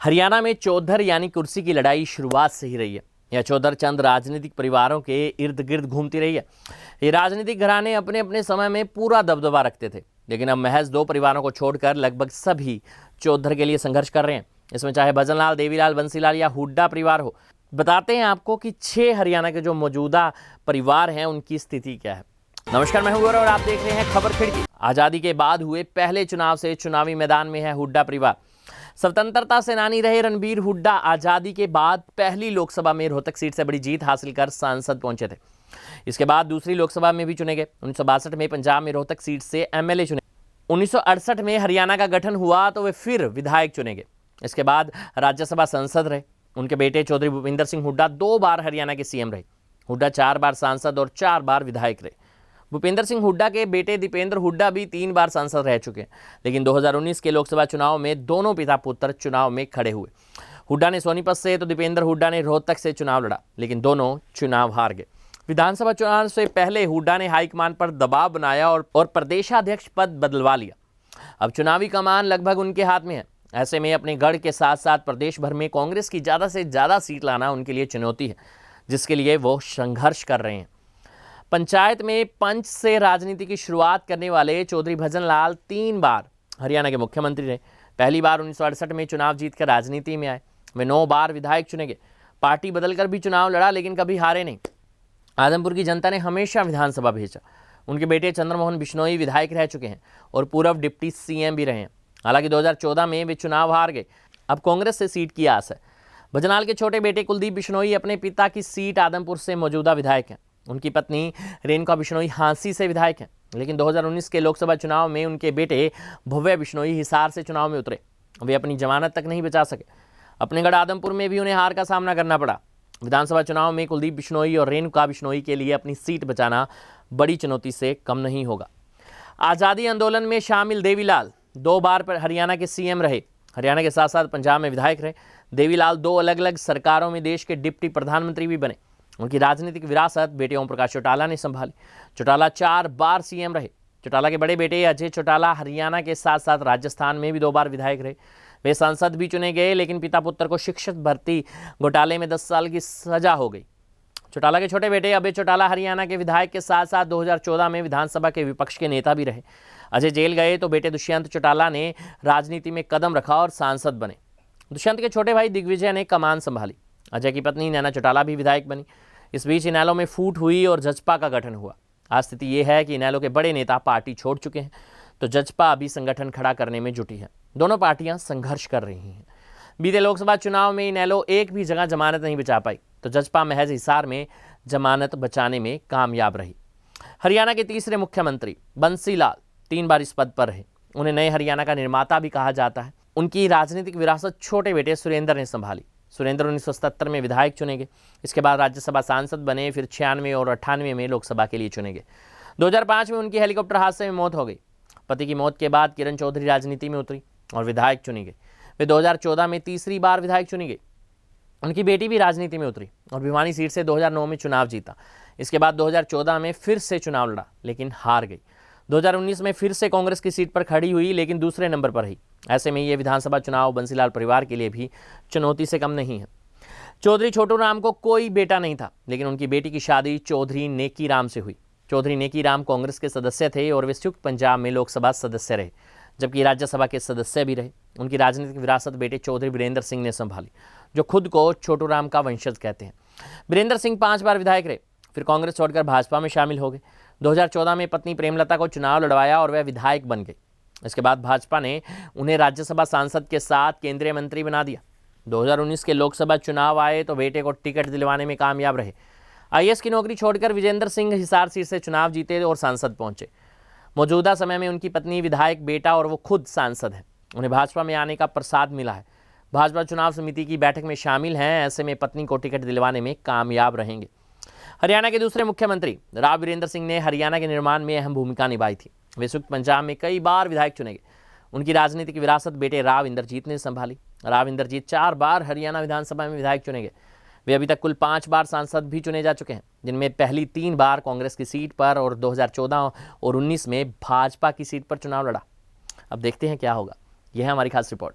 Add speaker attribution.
Speaker 1: हरियाणा में चौधर यानी कुर्सी की लड़ाई शुरुआत से ही रही है। यह चौधर चंद राजनीतिक परिवारों के इर्द गिर्द घूमती रही है। ये राजनीतिक घराने अपने अपने समय में पूरा दबदबा रखते थे, लेकिन अब महज 2 परिवारों को छोड़कर लगभग सभी चौधर के लिए संघर्ष कर रहे हैं। इसमें चाहे भजनलाल, देवीलाल, बंसीलाल या हुड्डा परिवार हो। बताते हैं आपको कि 6 हरियाणा के जो मौजूदा परिवार हैं उनकी स्थिति क्या है। नमस्कार, मैं हूं गौरव और आप देख रहे हैं खबर खिड़की। आजादी के बाद हुए पहले चुनाव से चुनावी मैदान में है हुड्डा परिवार। स्वतंत्रता सेनानी रहे रणबीर हुड्डा आजादी के बाद पहली लोकसभा में रोहतक सीट से बड़ी जीत हासिल कर सांसद पहुंचे थे। इसके बाद दूसरी लोकसभा में भी चुने गए। 1962 में पंजाब में रोहतक सीट से एमएलए चुने। 1968 में हरियाणा का गठन हुआ तो वे फिर विधायक चुने गए। इसके बाद राज्यसभा सांसद रहे। उनके बेटे चौधरी भूपिंदर सिंह हुड्डा 2 बार हरियाणा के सीएम रहे। हुड्डा 4 बार सांसद और 4 बार विधायक रहे। भूपिंदर सिंह हुड्डा के बेटे दीपेंद्र हुड्डा भी 3 बार सांसद रह चुके हैं, लेकिन 2019 के लोकसभा चुनाव में दोनों पिता पुत्र चुनाव में खड़े हुए। हुड्डा ने सोनीपत से तो दीपेंद्र हुड्डा ने रोहतक से चुनाव लड़ा, लेकिन दोनों चुनाव हार गए। विधानसभा चुनाव से पहले हुड्डा ने हाईकमान पर दबाव बनाया और प्रदेशाध्यक्ष पद बदलवा लिया। अब चुनावी कमान लगभग उनके हाथ में है। ऐसे में अपने गढ़ के साथ साथ प्रदेश भर में कांग्रेस की ज़्यादा से ज़्यादा सीट लाना उनके लिए चुनौती है, जिसके लिए वो संघर्ष कर रहे हैं। पंचायत में पंच से राजनीति की शुरुआत करने वाले चौधरी भजनलाल 3 बार हरियाणा के मुख्यमंत्री रहे। पहली बार 1968 में चुनाव जीतकर राजनीति में आए। वे 9 बार विधायक चुने गए। पार्टी बदलकर भी चुनाव लड़ा, लेकिन कभी हारे नहीं। आदमपुर की जनता ने हमेशा विधानसभा भेजा। उनके बेटे चंद्रमोहन बिश्नोई विधायक रह चुके हैं और पूर्व डिप्टी सीएम भी रहे हैं। हालांकि 2014 में वे चुनाव हार गए। अब कांग्रेस से सीट की आस है। भजनलाल के छोटे बेटे कुलदीप बिश्नोई अपने पिता की सीट आदमपुर से मौजूदा विधायक हैं। उनकी पत्नी रेणुका बिश्नोई हांसी से विधायक हैं, लेकिन 2019 के लोकसभा चुनाव में उनके बेटे भव्य बिश्नोई हिसार से चुनाव में उतरे। वे अपनी जमानत तक नहीं बचा सके। अपने गढ़ आदमपुर में भी उन्हें हार का सामना करना पड़ा। विधानसभा चुनाव में कुलदीप बिश्नोई और रेणुका बिश्नोई के लिए अपनी सीट बचाना बड़ी चुनौती से कम नहीं होगा। आज़ादी आंदोलन में शामिल देवीलाल 2 बार पर हरियाणा के सीएम रहे। हरियाणा के साथ साथ पंजाब में विधायक रहे। देवीलाल 2 अलग अलग सरकारों में देश के डिप्टी प्रधानमंत्री भी बने। उनकी राजनीतिक विरासत बेटे ओम प्रकाश चौटाला ने संभाली। चौटाला 4 बार सीएम रहे। चौटाला के बड़े बेटे अजय चौटाला हरियाणा के साथ साथ राजस्थान में भी 2 बार विधायक रहे। वे सांसद भी चुने गए, लेकिन पिता पुत्र को शिक्षक भर्ती घोटाले में 10 साल की सजा हो गई। चौटाला के छोटे बेटे अभय चौटाला हरियाणा के विधायक के साथ साथ 2014 में विधानसभा के विपक्ष के नेता भी रहे। अजय जेल गए तो बेटे दुष्यंत चौटाला ने राजनीति में कदम रखा और सांसद बने। दुष्यंत के छोटे भाई दिग्विजय ने कमान संभाली। अजय की पत्नी नैना चौटाला भी विधायक बनी। इस बीच इनेलो में फूट हुई और जजपा का गठन हुआ। आज स्थिति ये है कि इनेलो के बड़े नेता पार्टी छोड़ चुके हैं, तो जजपा अभी संगठन खड़ा करने में जुटी है। दोनों पार्टियां संघर्ष कर रही हैं। बीते लोकसभा चुनाव में इनेलो एक भी जगह जमानत नहीं बचा पाई, तो जजपा महज हिसार में जमानत बचाने में कामयाब रही। हरियाणा के तीसरे मुख्यमंत्री बंसीलाल 3 बार इस पद पर रहे। उन्हें नए हरियाणा का निर्माता भी कहा जाता है। उनकी राजनीतिक विरासत छोटे बेटे सुरेंद्र ने संभाली। सुरेंद्र 1977 में विधायक चुने गए। इसके बाद राज्यसभा सांसद बने, फिर 96 और 98 में लोकसभा के लिए चुने गए। 2005 में उनकी हेलीकॉप्टर हादसे में मौत हो गई। पति की मौत के बाद किरण चौधरी राजनीति में उतरी और विधायक चुनी गई। वे 2014 में तीसरी बार विधायक चुनी गई। उनकी बेटी भी राजनीति में उतरी और भिवानी सीट से 2009 में चुनाव जीता। इसके बाद 2014 में फिर से चुनाव लड़ा, लेकिन हार गई। 2019 में फिर से कांग्रेस की सीट पर खड़ी हुई, लेकिन दूसरे नंबर पर रही। ऐसे में ये विधानसभा चुनाव बंसीलाल परिवार के लिए भी चुनौती से कम नहीं है। चौधरी छोटू राम को कोई बेटा नहीं था, लेकिन उनकी बेटी की शादी चौधरी नेकी राम से हुई। चौधरी नेकी राम कांग्रेस के सदस्य थे और वे संयुक्त पंजाब में लोकसभा सदस्य रहे, जबकि राज्यसभा के सदस्य भी रहे। उनकी राजनीतिक विरासत बेटे चौधरी वीरेंद्र सिंह ने संभाली, जो खुद को छोटू राम का वंशज कहते हैं। वीरेंद्र सिंह 5 बार विधायक रहे, फिर कांग्रेस छोड़कर भाजपा में शामिल हो गए। 2014 में पत्नी प्रेमलता को चुनाव लड़वाया और वह विधायक बन गई। इसके बाद भाजपा ने उन्हें राज्यसभा सांसद के साथ केंद्रीय मंत्री बना दिया। 2019 के लोकसभा चुनाव आए तो बेटे को टिकट दिलवाने में कामयाब रहे। आईएएस की नौकरी छोड़कर विजेंद्र सिंह हिसार सीट से चुनाव जीते और सांसद पहुंचे। मौजूदा समय में उनकी पत्नी विधायक, बेटा और वो खुद सांसद हैं। उन्हें भाजपा में आने का प्रसाद मिला है। भाजपा चुनाव समिति की बैठक में शामिल हैं। ऐसे में पत्नी को टिकट दिलवाने में कामयाब रहेंगे। हरियाणा के दूसरे मुख्यमंत्री राव वीरेंद्र सिंह ने हरियाणा के निर्माण में अहम भूमिका निभाई थी। वे संयुक्त पंजाब में कई बार विधायक चुने गए। उनकी राजनीतिक विरासत बेटे राव इंद्रजीत ने संभाली। राव इंद्रजीत 4 बार हरियाणा विधानसभा में विधायक चुने गए। वे अभी तक कुल 5 बार सांसद भी चुने जा चुके हैं, जिनमें पहली 3 बार कांग्रेस की सीट पर और 2014 और 19 में भाजपा की सीट पर चुनाव लड़ा। अब देखते हैं क्या होगा। यह है हमारी खास रिपोर्ट।